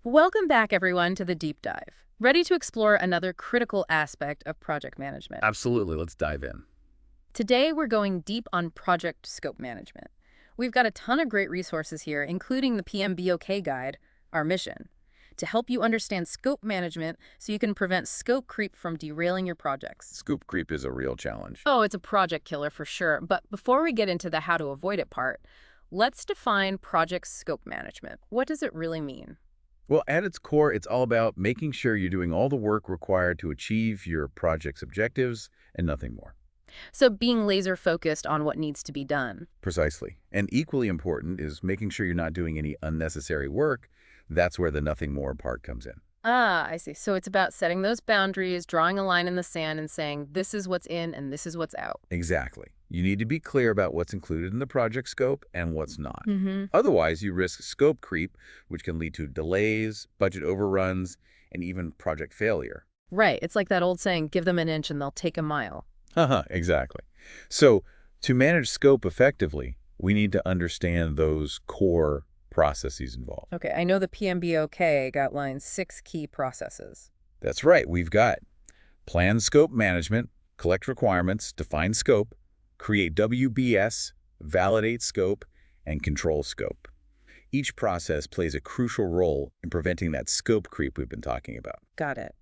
Welcome back, everyone, to the deep dive. Ready to explore another critical aspect of project management. Absolutely. Let's dive in. Today, we're going deep on project scope management. We've got a ton of great resources here, including the PMBOK guide, our mission, to help you understand scope management so you can prevent scope creep from derailing your projects. Scoop creep is a real challenge. Oh, it's a project killer for sure. But before we get into the how to avoid it part, let's define project scope management. What does it really mean? Well, at its core, it's all about making sure you're doing all the work required to achieve your project's objectives and nothing more. So being laser focused on what needs to be done. Precisely. And equally important is making sure you're not doing any unnecessary work. That's where the nothing more part comes in. Ah, I see. So it's about setting those boundaries, drawing a line in the sand and saying, this is what's in and this is what's out. Exactly. You need to be clear about what's included in the project scope and what's not. Mm-hmm. Otherwise, you risk scope creep, which can lead to delays, budget overruns, and even project failure. Right. It's like that old saying, give them an inch and they'll take a mile. Haha, exactly. So to manage scope effectively, we need to understand those core processes involved. Okay, I know the PMBOK outlines 6 key processes. That's right. We've got plan scope management, collect requirements, define scope, create WBS, validate scope, and control scope. Each process plays a crucial role in preventing that scope creep we've been talking about. Got it.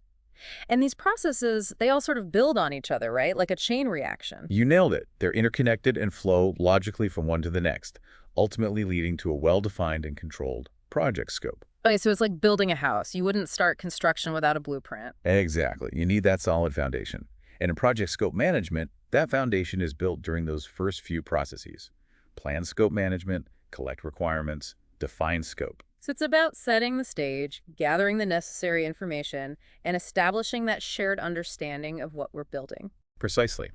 And these processes, they all sort of build on each other, right? Like a chain reaction. You nailed it. They're interconnected and flow logically from one to the next, ultimately leading to a well-defined and controlled project scope. Okay, so it's like building a house. You wouldn't start construction without a blueprint. Exactly. You need that solid foundation. And in project scope management, that foundation is built during those first few processes. Plan scope management, collect requirements, define scope. So it's about setting the stage, gathering the necessary information, and establishing that shared understanding of what we're building. Precisely.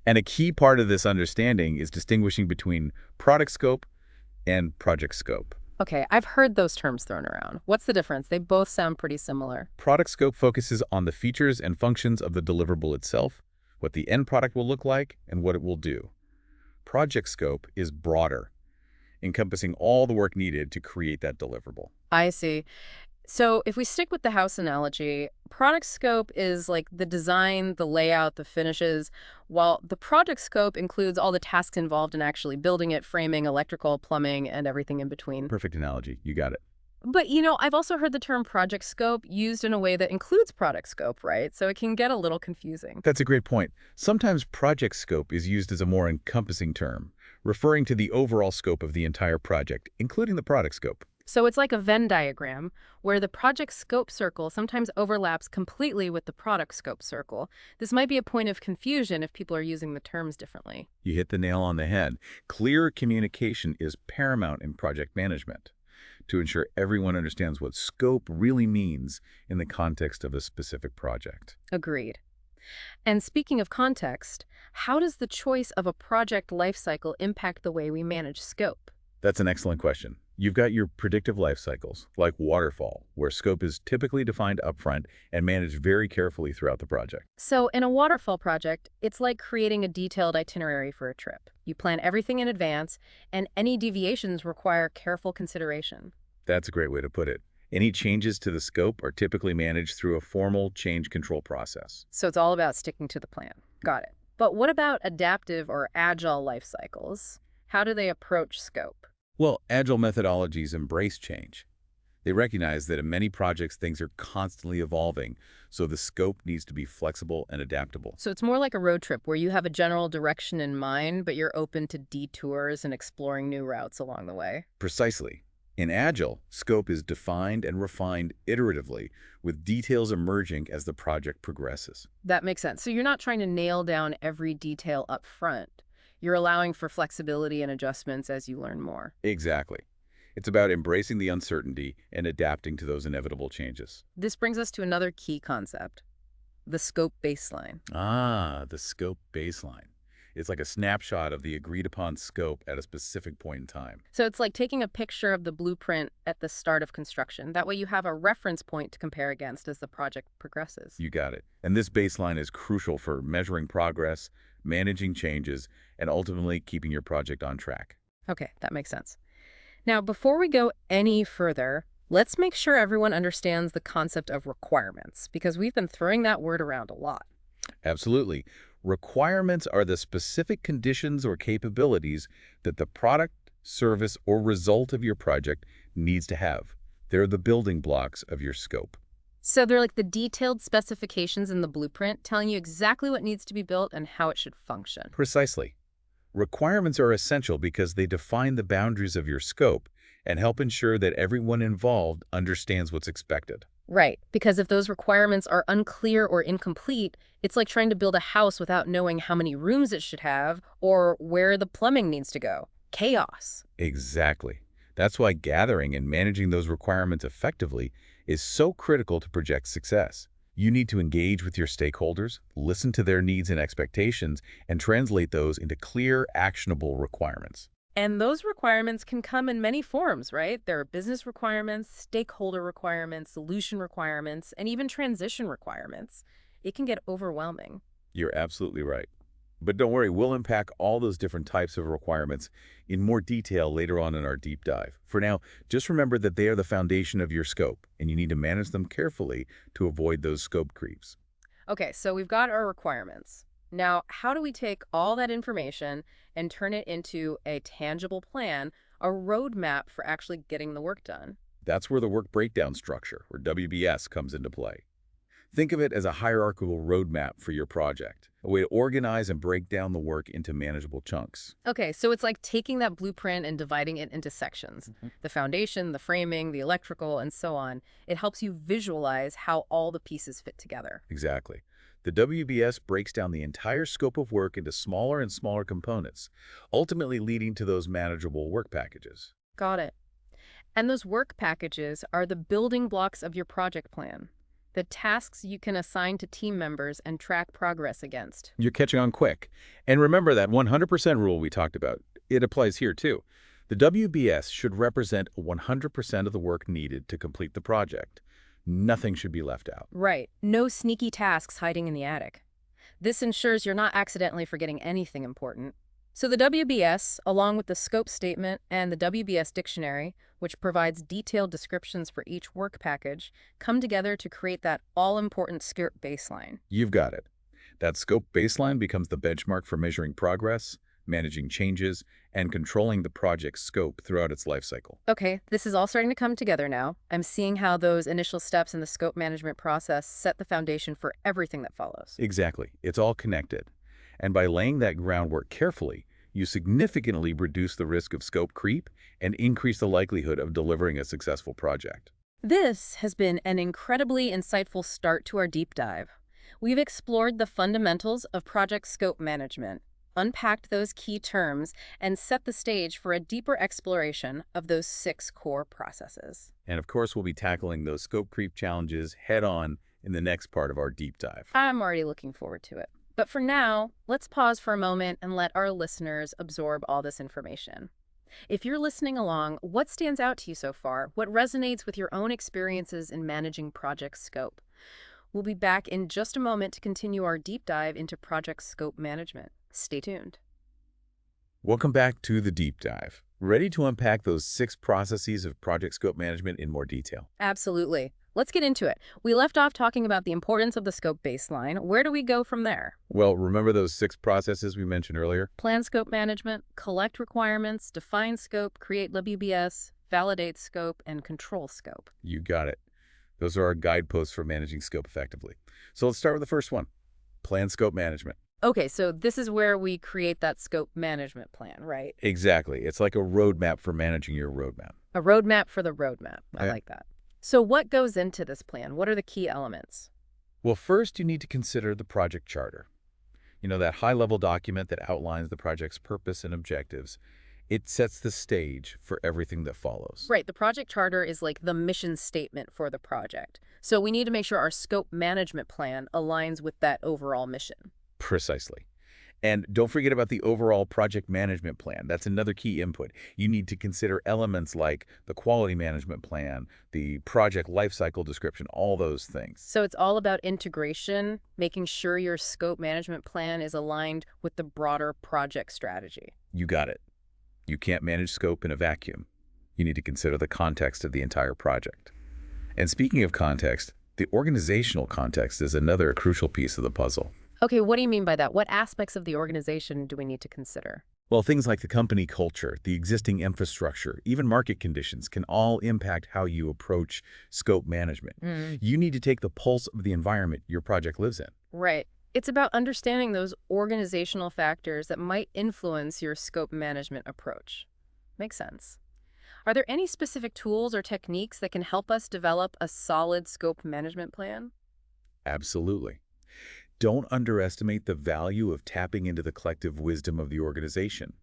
And a key part of this understanding is distinguishing between product scope and project scope. Okay, I've heard those terms thrown around. What's the difference? They both sound pretty similar. Product scope focuses on the features and functions of the deliverable itself, what the end product will look like, and what it will do. Project scope is broader, encompassing all the work needed to create that deliverable. I see. So if we stick with the house analogy, product scope is like the design, the layout, the finishes, while the project scope includes all the tasks involved in actually building it, framing, electrical, plumbing, and everything in between. Perfect analogy. You got it. But, I've also heard the term project scope used in a way that includes product scope, right? So it can get a little confusing. That's a great point. Sometimes project scope is used as a more encompassing term, referring to the overall scope of the entire project, including the product scope. So it's like a Venn diagram where the project scope circle sometimes overlaps completely with the product scope circle. This might be a point of confusion if people are using the terms differently. You hit the nail on the head. Clear communication is paramount in project management to ensure everyone understands what scope really means in the context of a specific project. Agreed. And speaking of context, how does the choice of a project lifecycle impact the way we manage scope? That's an excellent question. You've got your predictive life cycles, like waterfall, where scope is typically defined upfront and managed very carefully throughout the project. So in a waterfall project, it's like creating a detailed itinerary for a trip. You plan everything in advance, and any deviations require careful consideration. That's a great way to put it. Any changes to the scope are typically managed through a formal change control process. So it's all about sticking to the plan. Got it. But what about adaptive or agile life cycles? How do they approach scope? Well, Agile methodologies embrace change. They recognize that in many projects, things are constantly evolving, so the scope needs to be flexible and adaptable. So it's more like a road trip where you have a general direction in mind, but you're open to detours and exploring new routes along the way. Precisely. In Agile, scope is defined and refined iteratively, with details emerging as the project progresses. That makes sense. So you're not trying to nail down every detail up front. You're allowing for flexibility and adjustments as you learn more. Exactly. It's about embracing the uncertainty and adapting to those inevitable changes. This brings us to another key concept, the scope baseline. Ah, the scope baseline. It's like a snapshot of the agreed-upon scope at a specific point in time. So it's like taking a picture of the blueprint at the start of construction. That way you have a reference point to compare against as the project progresses. You got it. And this baseline is crucial for measuring progress, managing changes, and ultimately keeping your project on track. Okay, that makes sense. Now, before we go any further, Let's make sure everyone understands the concept of requirements, because we've been throwing that word around a lot. Absolutely. Requirements are the specific conditions or capabilities that the product, service, or result of your project needs to have. They're the building blocks of your scope. So they're like the detailed specifications in the blueprint telling you exactly what needs to be built and how it should function. Precisely. Requirements are essential because they define the boundaries of your scope and help ensure that everyone involved understands what's expected. Right, because if those requirements are unclear or incomplete, it's like trying to build a house without knowing how many rooms it should have or where the plumbing needs to go. Chaos. Exactly. That's why gathering and managing those requirements effectively is so critical to project success. You need to engage with your stakeholders, listen to their needs and expectations, and translate those into clear, actionable requirements. And those requirements can come in many forms, right? There are business requirements, stakeholder requirements, solution requirements, and even transition requirements. It can get overwhelming. You're absolutely right. But don't worry, we'll unpack all those different types of requirements in more detail later on in our deep dive. For now, just remember that they are the foundation of your scope, and you need to manage them carefully to avoid those scope creeps. Okay, so we've got our requirements. Now, how do we take all that information and turn it into a tangible plan, a roadmap for actually getting the work done? That's where the work breakdown structure, or WBS, comes into play. Think of it as a hierarchical roadmap for your project, a way to organize and break down the work into manageable chunks. Okay, so it's like taking that blueprint and dividing it into sections. The foundation, the framing, the electrical, and so on. It helps you visualize how all the pieces fit together. Exactly. The WBS breaks down the entire scope of work into smaller and smaller components, ultimately leading to those manageable work packages. Got it. And those work packages are the building blocks of your project plan, the tasks you can assign to team members and track progress against. You're catching on quick. And remember that 100% rule we talked about. It applies here too. The WBS should represent 100% of the work needed to complete the project. Nothing should be left out. Right. No sneaky tasks hiding in the attic. This ensures you're not accidentally forgetting anything important. So the WBS, along with the scope statement and the WBS dictionary, which provides detailed descriptions for each work package, come together to create that all-important scope baseline. You've got it. That scope baseline becomes the benchmark for measuring progress, managing changes, and controlling the project's scope throughout its lifecycle. Okay, this is all starting to come together now. I'm seeing how those initial steps in the scope management process set the foundation for everything that follows. Exactly. It's all connected. And by laying that groundwork carefully, you significantly reduce the risk of scope creep and increase the likelihood of delivering a successful project. This has been an incredibly insightful start to our deep dive. We've explored the fundamentals of project scope management, unpacked those key terms, and set the stage for a deeper exploration of those 6 core processes. And of course, we'll be tackling those scope creep challenges head on in the next part of our deep dive. I'm already looking forward to it. But for now, let's pause for a moment and let our listeners absorb all this information. If you're listening along, what stands out to you so far? What resonates with your own experiences in managing project scope? We'll be back in just a moment to continue our deep dive into project scope management. Stay tuned. Welcome back to the deep dive. Ready to unpack those 6 processes of project scope management in more detail? Absolutely. Let's get into it. We left off talking about the importance of the scope baseline. Where do we go from there? Well, remember those 6 processes we mentioned earlier? Plan scope management, collect requirements, define scope, create WBS, validate scope, and control scope. You got it. Those are our guideposts for managing scope effectively. So let's start with the first one, plan scope management. Okay, so this is where we create that scope management plan, right? Exactly. It's like a roadmap for managing your roadmap. A roadmap for the roadmap. I Yeah. like that. So what goes into this plan? What are the key elements? Well, first you need to consider the project charter. You know, that high-level document that outlines the project's purpose and objectives. It sets the stage for everything that follows. Right, the project charter is like the mission statement for the project. So we need to make sure our scope management plan aligns with that overall mission. Precisely. And don't forget about the overall project management plan. That's another key input. You need to consider elements like the quality management plan, the project lifecycle description, all those things. So it's all about integration, making sure your scope management plan is aligned with the broader project strategy. You got it. You can't manage scope in a vacuum. You need to consider the context of the entire project. And speaking of context, the organizational context is another crucial piece of the puzzle. Okay, what do you mean by that? What aspects of the organization do we need to consider? Well, things like the company culture, the existing infrastructure, even market conditions can all impact how you approach scope management. Mm, You need to take the pulse of the environment your project lives in. right. It's about understanding those organizational factors that might influence your scope management approach. Makes sense. Are there any specific tools or techniques that can help us develop a solid scope management plan? Absolutely. Don't underestimate the value of tapping into the collective wisdom of the organization.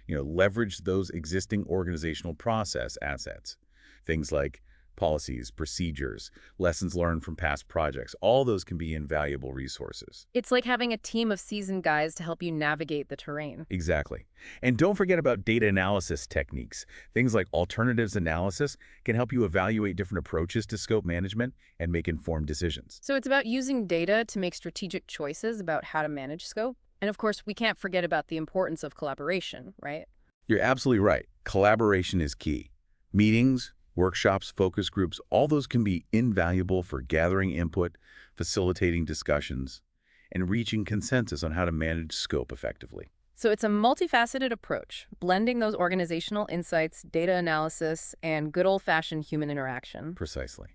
Leverage those existing organizational process assets. Things like policies, procedures, lessons learned from past projects. All those can be invaluable resources. It's like having a team of seasoned guys to help you navigate the terrain. Exactly. And don't forget about data analysis techniques. Things like alternatives analysis can help you evaluate different approaches to scope management and make informed decisions. So it's about using data to make strategic choices about how to manage scope. And of course, we can't forget about the importance of collaboration, right? You're absolutely right. Collaboration is key. Meetings, workshops, focus groups, all those can be invaluable for gathering input, facilitating discussions, and reaching consensus on how to manage scope effectively. So it's a multifaceted approach, blending those organizational insights, data analysis, and good old-fashioned human interaction. Precisely.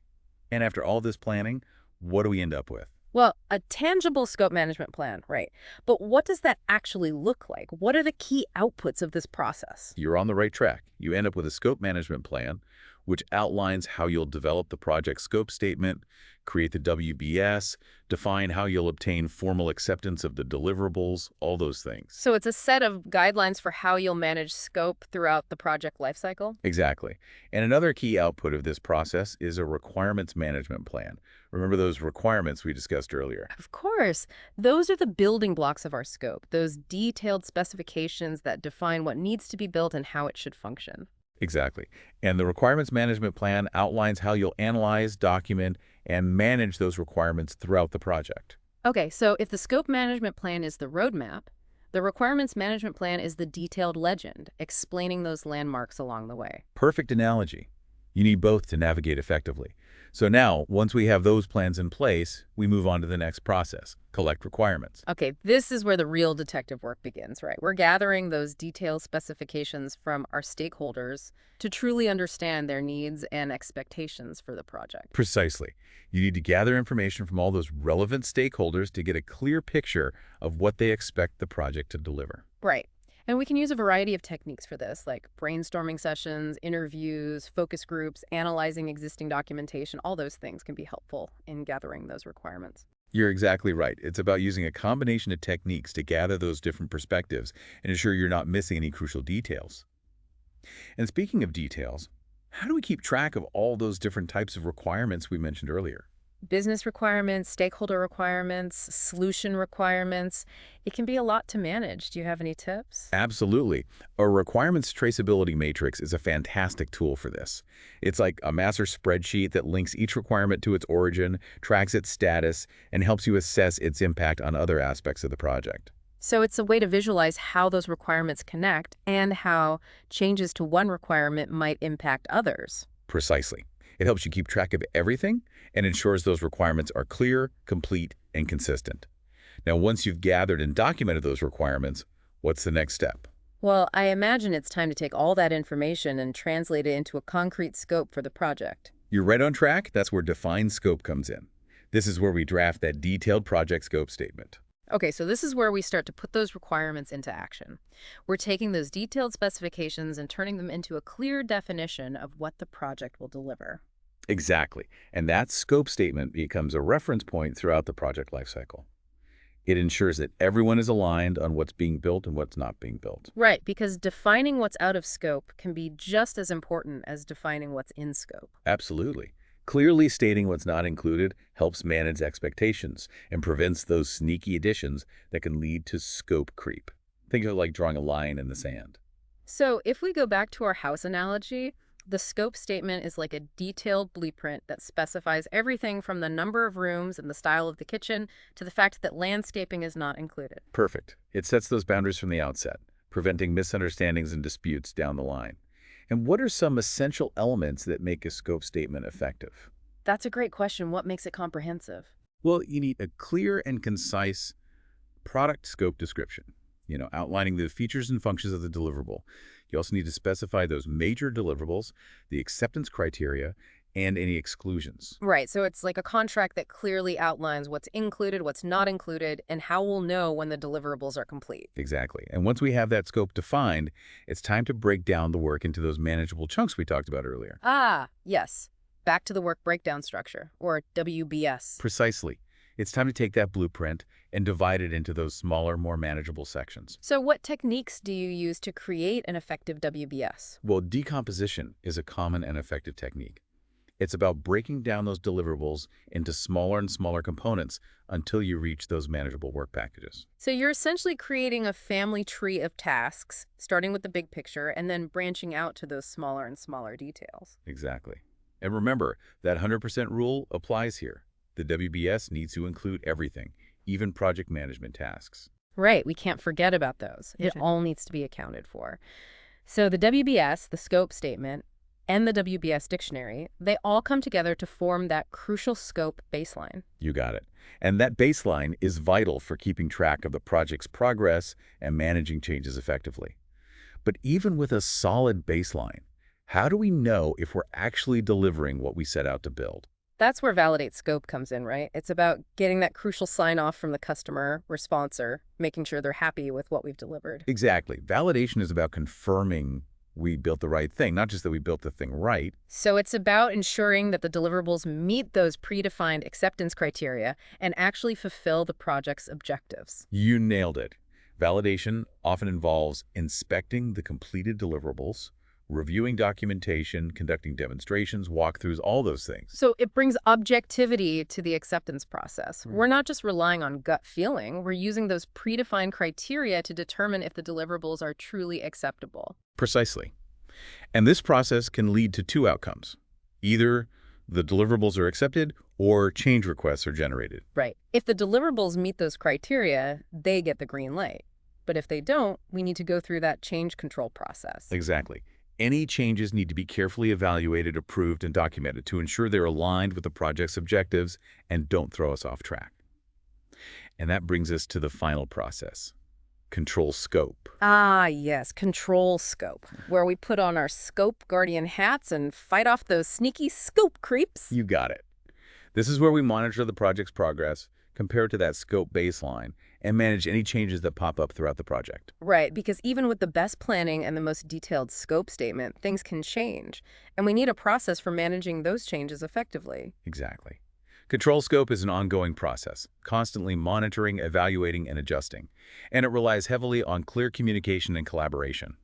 And after all this planning, what do we end up with? Well, a tangible scope management plan, right. But what does that actually look like? What are the key outputs of this process? You're on the right track. You end up with a scope management plan, which outlines how you'll develop the project scope statement, create the WBS, define how you'll obtain formal acceptance of the deliverables, all those things. So it's a set of guidelines for how you'll manage scope throughout the project lifecycle? Exactly. And another key output of this process is a requirements management plan. Remember those requirements we discussed earlier? Of course. Those are the building blocks of our scope, those detailed specifications that define what needs to be built and how it should function. Exactly. And the requirements management plan outlines how you'll analyze, document, and manage those requirements throughout the project. Okay, so if the scope management plan is the roadmap, the requirements management plan is the detailed legend, explaining those landmarks along the way. Perfect analogy. You need both to navigate effectively. So now, once we have those plans in place, we move on to the next process, collect requirements. Okay, this is where the real detective work begins, right? We're gathering those detailed specifications from our stakeholders to truly understand their needs and expectations for the project. Precisely. You need to gather information from all those relevant stakeholders to get a clear picture of what they expect the project to deliver. Right. And we can use a variety of techniques for this, like brainstorming sessions, interviews, focus groups, analyzing existing documentation. All those things can be helpful in gathering those requirements. You're exactly right. It's about using a combination of techniques to gather those different perspectives and ensure you're not missing any crucial details. And speaking of details, how do we keep track of all those different types of requirements we mentioned earlier? Business requirements, stakeholder requirements, solution requirements. It can be a lot to manage. Do you have any tips? Absolutely. A requirements traceability matrix is a fantastic tool for this. It's like a master spreadsheet that links each requirement to its origin, tracks its status, and helps you assess its impact on other aspects of the project. So it's a way to visualize how those requirements connect and how changes to one requirement might impact others. Precisely. It helps you keep track of everything and ensures those requirements are clear, complete, and consistent. Now, once you've gathered and documented those requirements, what's the next step? Well, I imagine it's time to take all that information and translate it into a concrete scope for the project. You're right on track. That's where defined scope comes in. This is where we draft that detailed project scope statement. Okay, so this is where we start to put those requirements into action. We're taking those detailed specifications and turning them into a clear definition of what the project will deliver. Exactly. And that scope statement becomes a reference point throughout the project lifecycle. It ensures that everyone is aligned on what's being built and what's not being built. Right, because defining what's out of scope can be just as important as defining what's in scope. Absolutely. Clearly stating what's not included helps manage expectations and prevents those sneaky additions that can lead to scope creep. Think of it like drawing a line in the sand. So if we go back to our house analogy, the scope statement is like a detailed blueprint that specifies everything from the number of rooms and the style of the kitchen to the fact that landscaping is not included. Perfect. It sets those boundaries from the outset, preventing misunderstandings and disputes down the line. And what are some essential elements that make a scope statement effective? That's a great question. What makes it comprehensive? Well, you need a clear and concise product scope description, outlining the features and functions of the deliverable. You also need to specify those major deliverables, the acceptance criteria, and any exclusions. Right, so it's like a contract that clearly outlines what's included, what's not included, and how we'll know when the deliverables are complete. Exactly. And once we have that scope defined, it's time to break down the work into those manageable chunks we talked about earlier. Ah, yes. Back to the work breakdown structure, or WBS. Precisely. It's time to take that blueprint and divide it into those smaller, more manageable sections. So what techniques do you use to create an effective WBS? Well, decomposition is a common and effective technique. It's about breaking down those deliverables into smaller and smaller components until you reach those manageable work packages. So you're essentially creating a family tree of tasks, starting with the big picture and then branching out to those smaller and smaller details. Exactly. And remember, that 100% rule applies here. The WBS needs to include everything, even project management tasks. Right, we can't forget about those. It all needs to be accounted for. So the WBS, the scope statement, and the WBS dictionary, they all come together to form that crucial scope baseline. You got it. And that baseline is vital for keeping track of the project's progress and managing changes effectively. But even with a solid baseline, how do we know if we're actually delivering what we set out to build? That's where validate scope comes in, right? It's about getting that crucial sign-off from the customer or sponsor, making sure they're happy with what we've delivered. Exactly. Validation is about confirming we built the right thing, not just that we built the thing right. So it's about ensuring that the deliverables meet those predefined acceptance criteria and actually fulfill the project's objectives. You nailed it. Validation often involves inspecting the completed deliverables, reviewing documentation, conducting demonstrations, walkthroughs, all those things. So it brings objectivity to the acceptance process. We're not just relying on gut feeling. We're using those predefined criteria to determine if the deliverables are truly acceptable. Precisely. And this process can lead to two outcomes. Either the deliverables are accepted or change requests are generated. Right. If the deliverables meet those criteria, they get the green light. But if they don't, we need to go through that change control process. Exactly. Any changes need to be carefully evaluated, approved, and documented to ensure they're aligned with the project's objectives and don't throw us off track. And that brings us to the final process, control scope. Ah, yes, control scope, where we put on our scope guardian hats and fight off those sneaky scope creeps. You got it. This is where we monitor the project's progress, compare it to that scope baseline, and manage any changes that pop up throughout the project. Right, because even with the best planning and the most detailed scope statement, things can change, and we need a process for managing those changes effectively. Exactly. Control scope is an ongoing process, constantly monitoring, evaluating, and adjusting, and it relies heavily on clear communication and collaboration.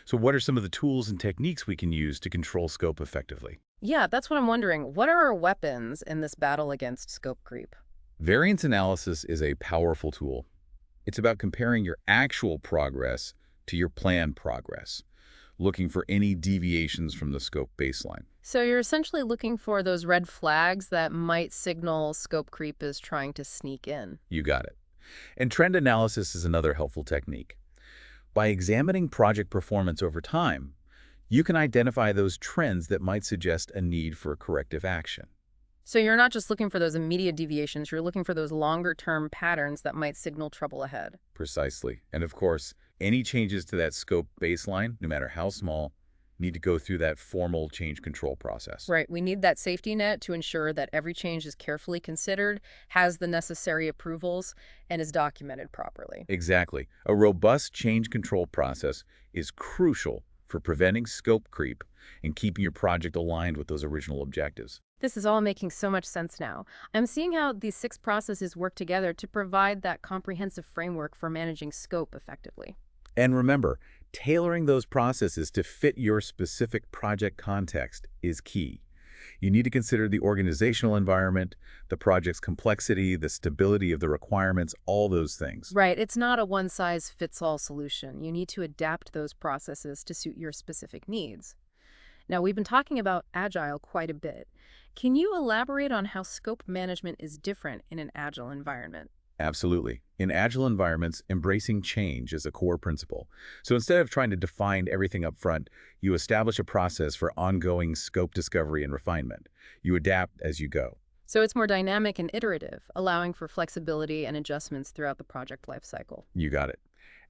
So what are some of the tools and techniques we can use to control scope effectively? Yeah, that's what I'm wondering. What are our weapons in this battle against scope creep? Variance analysis is a powerful tool. It's about comparing your actual progress to your planned progress, looking for any deviations from the scope baseline. So you're essentially looking for those red flags that might signal scope creep is trying to sneak in. You got it. And trend analysis is another helpful technique. By examining project performance over time, you can identify those trends that might suggest a need for corrective action. So you're not just looking for those immediate deviations, you're looking for those longer-term patterns that might signal trouble ahead. Precisely. And of course, any changes to that scope baseline, no matter how small, need to go through that formal change control process. Right, we need that safety net to ensure that every change is carefully considered, has the necessary approvals, and is documented properly. Exactly. A robust change control process is crucial for preventing scope creep and keeping your project aligned with those original objectives. This is all making so much sense now. I'm seeing how these 6 processes work together to provide that comprehensive framework for managing scope effectively. And remember, tailoring those processes to fit your specific project context is key. You need to consider the organizational environment, the project's complexity, the stability of the requirements, all those things. Right, it's not a one-size-fits-all solution. You need to adapt those processes to suit your specific needs. Now, we've been talking about Agile quite a bit. Can you elaborate on how scope management is different in an Agile environment? Absolutely. In Agile environments, embracing change is a core principle. So instead of trying to define everything up front, you establish a process for ongoing scope discovery and refinement. You adapt as you go. So it's more dynamic and iterative, allowing for flexibility and adjustments throughout the project lifecycle. You got it.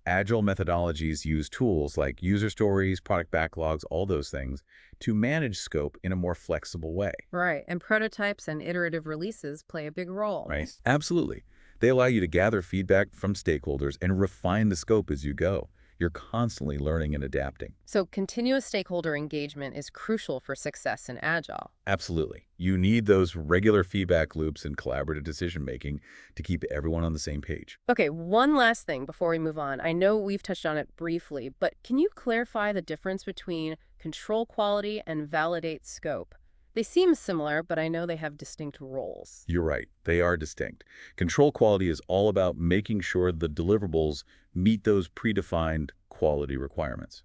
Agile methodologies use tools like user stories, product backlogs, all those things, to manage scope in a more flexible way. Right, and prototypes and iterative releases play a big role. Right? Absolutely. They allow you to gather feedback from stakeholders and refine the scope as you go. You're constantly learning and adapting. So continuous stakeholder engagement is crucial for success in Agile. Absolutely. You need those regular feedback loops and collaborative decision-making to keep everyone on the same page. Okay, one last thing before we move on. I know we've touched on it briefly, but can you clarify the difference between control quality and validate scope? They seem similar, but I know they have distinct roles. You're right. They are distinct. Control quality is all about making sure the deliverables meet those predefined quality requirements.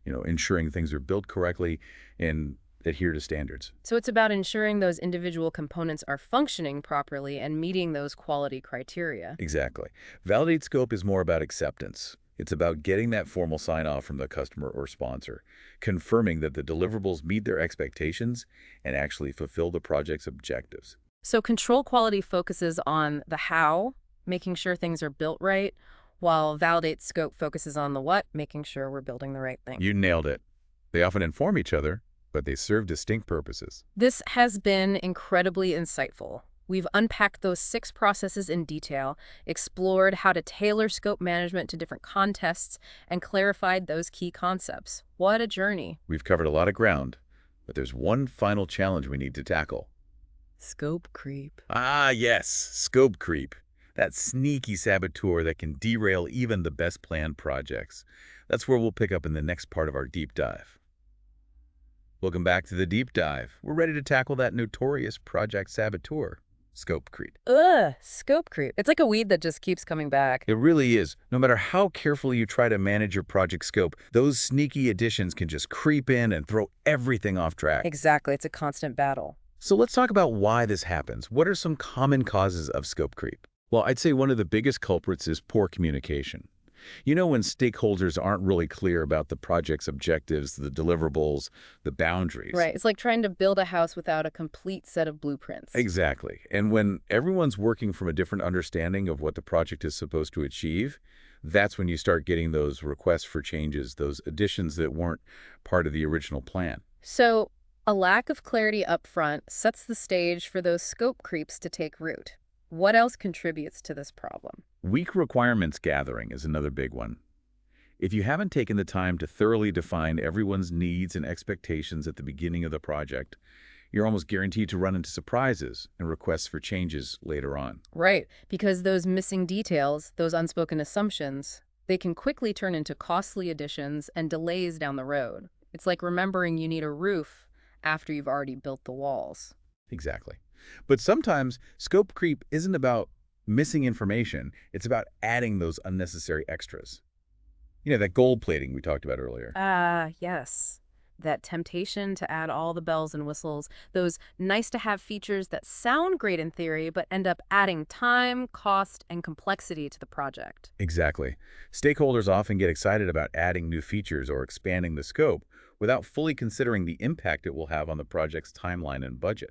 Ensuring things are built correctly and adhere to standards. So it's about ensuring those individual components are functioning properly and meeting those quality criteria. Exactly. Validate scope is more about acceptance. It's about getting that formal sign-off from the customer or sponsor, confirming that the deliverables meet their expectations and actually fulfill the project's objectives. So control quality focuses on the how, making sure things are built right, while validate scope focuses on the what, making sure we're building the right thing. You nailed it. They often inform each other, but they serve distinct purposes. This has been incredibly insightful. We've unpacked those 6 processes in detail, explored how to tailor scope management to different contexts, and clarified those key concepts. What a journey. We've covered a lot of ground, but there's one final challenge we need to tackle. Scope creep. Ah, yes, scope creep. That sneaky saboteur that can derail even the best planned projects. That's where we'll pick up in the next part of our deep dive. Welcome back to the deep dive. We're ready to tackle that notorious project saboteur, scope creep. Ugh, scope creep. It's like a weed that just keeps coming back. It really is. No matter how carefully you try to manage your project scope, those sneaky additions can just creep in and throw everything off track. Exactly. It's a constant battle. So let's talk about why this happens. What are some common causes of scope creep? Well, I'd say one of the biggest culprits is poor communication. When stakeholders aren't really clear about the project's objectives, the deliverables, the boundaries. Right. It's like trying to build a house without a complete set of blueprints. Exactly. And when everyone's working from a different understanding of what the project is supposed to achieve, that's when you start getting those requests for changes, those additions that weren't part of the original plan. So a lack of clarity up front sets the stage for those scope creeps to take root. What else contributes to this problem? Weak requirements gathering is another big one. If you haven't taken the time to thoroughly define everyone's needs and expectations at the beginning of the project, you're almost guaranteed to run into surprises and requests for changes later on. Right, because those missing details, those unspoken assumptions, they can quickly turn into costly additions and delays down the road. It's like remembering you need a roof after you've already built the walls. Exactly. But sometimes scope creep isn't about missing information. It's about adding those unnecessary extras. That gold plating we talked about earlier. Yes. That temptation to add all the bells and whistles, those nice-to-have features that sound great in theory but end up adding time, cost, and complexity to the project. Exactly. Stakeholders often get excited about adding new features or expanding the scope without fully considering the impact it will have on the project's timeline and budget.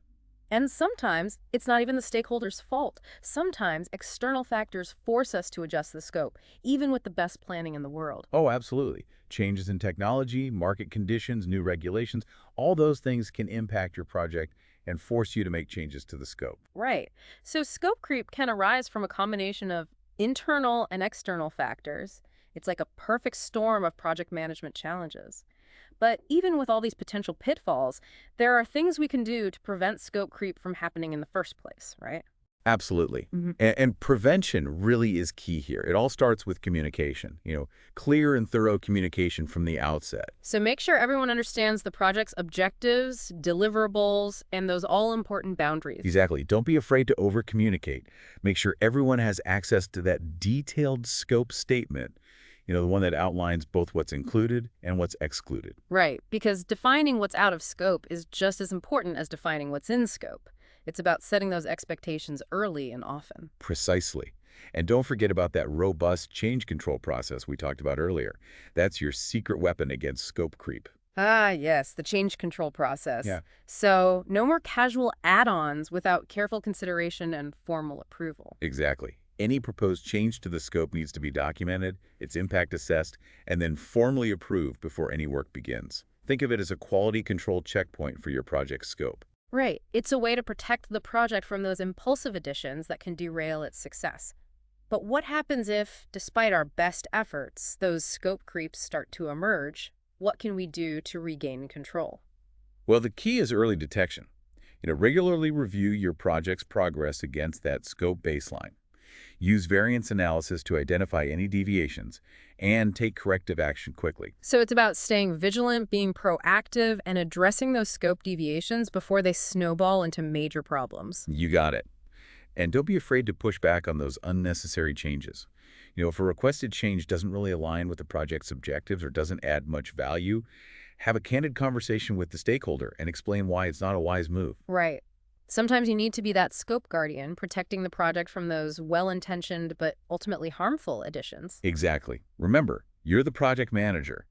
And sometimes it's not even the stakeholders' fault. Sometimes external factors force us to adjust the scope, even with the best planning in the world. Oh, absolutely. Changes in technology, market conditions, new regulations, all those things can impact your project and force you to make changes to the scope. Right. So scope creep can arise from a combination of internal and external factors. It's like a perfect storm of project management challenges. But even with all these potential pitfalls, there are things we can do to prevent scope creep from happening in the first place, right? Absolutely. Mm-hmm. And prevention really is key here. It all starts with communication, clear and thorough communication from the outset. So make sure everyone understands the project's objectives, deliverables, and those all-important boundaries. Exactly. Don't be afraid to over-communicate. Make sure everyone has access to that detailed scope statement, the one that outlines both what's included and what's excluded. Right, because defining what's out of scope is just as important as defining what's in scope. It's about setting those expectations early and often. Precisely. And don't forget about that robust change control process we talked about earlier. That's your secret weapon against scope creep. Ah, yes, the change control process. Yeah, So, no more casual add-ons without careful consideration and formal approval. exactly. Any proposed change to the scope needs to be documented, its impact assessed, and then formally approved before any work begins. Think of it as a quality control checkpoint for your project scope. Right. It's a way to protect the project from those impulsive additions that can derail its success. But what happens if, despite our best efforts, those scope creeps start to emerge? What can we do to regain control? Well, the key is early detection. Regularly review your project's progress against that scope baseline. Use variance analysis to identify any deviations, and take corrective action quickly. So it's about staying vigilant, being proactive, and addressing those scope deviations before they snowball into major problems. You got it. And don't be afraid to push back on those unnecessary changes. If a requested change doesn't really align with the project's objectives or doesn't add much value, have a candid conversation with the stakeholder and explain why it's not a wise move. Right. Sometimes you need to be that scope guardian, protecting the project from those well-intentioned but ultimately harmful additions. Exactly. Remember, you're the project manager.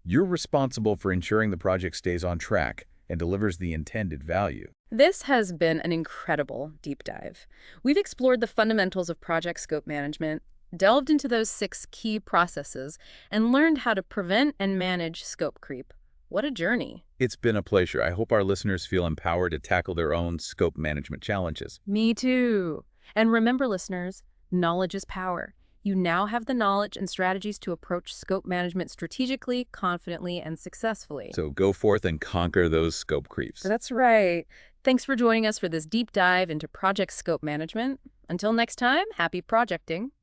You're responsible for ensuring the project stays on track and delivers the intended value. This has been an incredible deep dive. We've explored the fundamentals of project scope management, delved into those 6 key processes, and learned how to prevent and manage scope creep. What a journey. It's been a pleasure. I hope our listeners feel empowered to tackle their own scope management challenges. Me too. And remember, listeners, knowledge is power. You now have the knowledge and strategies to approach scope management strategically, confidently, and successfully. So go forth and conquer those scope creeps. That's right. Thanks for joining us for this deep dive into project scope management. Until next time, happy projecting.